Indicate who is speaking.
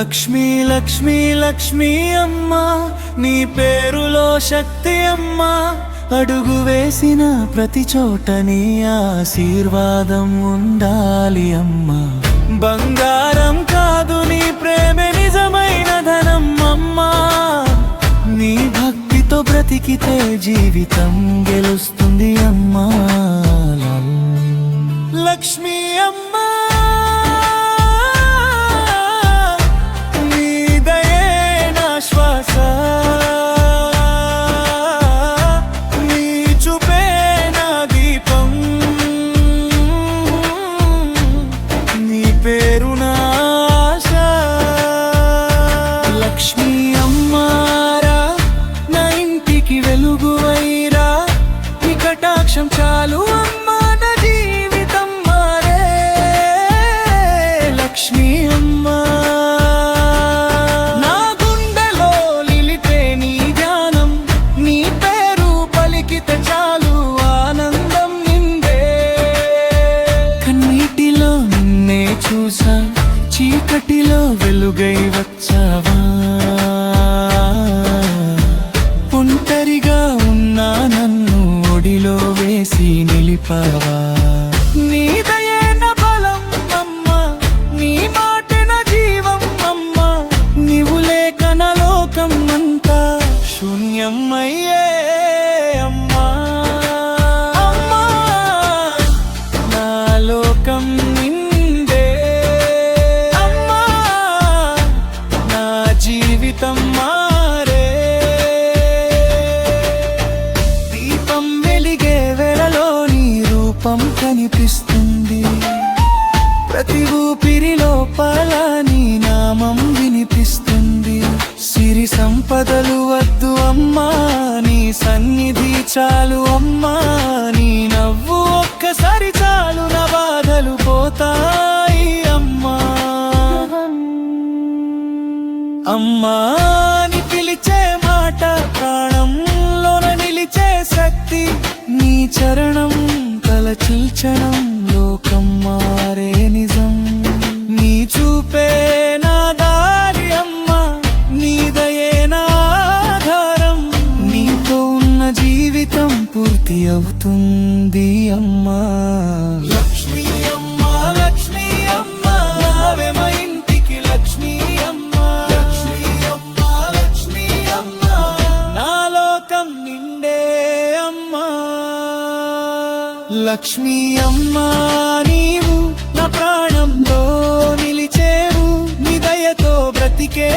Speaker 1: లక్ష్మీ లక్ష్మీ లక్ష్మీ అమ్మా, నీ పేరులో శక్తి అమ్మా. అడుగు వేసిన ప్రతి చోట నీ ఆశీర్వాదం ఉండాలి అమ్మా. బంగారం కాదు నీ ప్రేమే నిజమైన ధనం అమ్మా. నీ భక్తితో బ్రతికితే జీవితం గెలుస్తుంది అమ్మా. లక్ష్మీ అమ్మా, లక్ష్మీ అమ్మారా నా ఇంటికి వెలుగువైరా. నీ కటాక్షం చాలు అమ్మా, నా జీవితం మారే. లక్ష్మీ అమ్మా, నా గుండెలో నిలిపే నీ ధ్యానం. నీ పేరు పలికితే చాలు ఆనందం నిండే. కన్నీటిలో నిన్నే చూసా, చీకటిలో వెలుగై వచ్చావా. ఒంటరిగా ఉన్నా నన్ను ఒడిలో వేసి నిలిపావా. నీ దయే నా బలం అమ్మా, నీ మాటే నా జీవం అమ్మా. నీవు లేక నా లోకం అంతా శూన్యం అయ్యే అమ్మా. అమ్మా, నా లోకం జీవితం మారే. దీపం వెలిగే వేళలో నీ రూపం కనిపిస్తుంది. ప్రతి ఊపిరిలో నీ నామం వినిపిస్తుంది. సిరి సంపదలు వద్దు అమ్మా, నీ సన్నిధి చాలు అమ్మా. నీ నవ్వు ఒక్కసారి చాలు, నా బాధలు పోతాయి అమ్మా. అమ్మా నీ పిలిచే మాట ప్రాణంలోన నిలిచే శక్తి. నీ చరణం తలచిల్చడం లోకం మారే నిజం. నీ చూపే నా దారి అమ్మా, నీ దయే నా ఆధారం. నీతో ఉన్న జీవితం పూర్తి అవుతుంది అమ్మా. లక్ష్మీ అమ్మా, లక్ష్మీ అమ్మా, నావే మా ఇంటికి లక్ష్మీ అమ్మా. నిండే అమ్మా. లక్ష్మీ అమ్మా, నీవు నా ప్రాణంలో నిలిచేవు. నీ దయతో బ్రతికే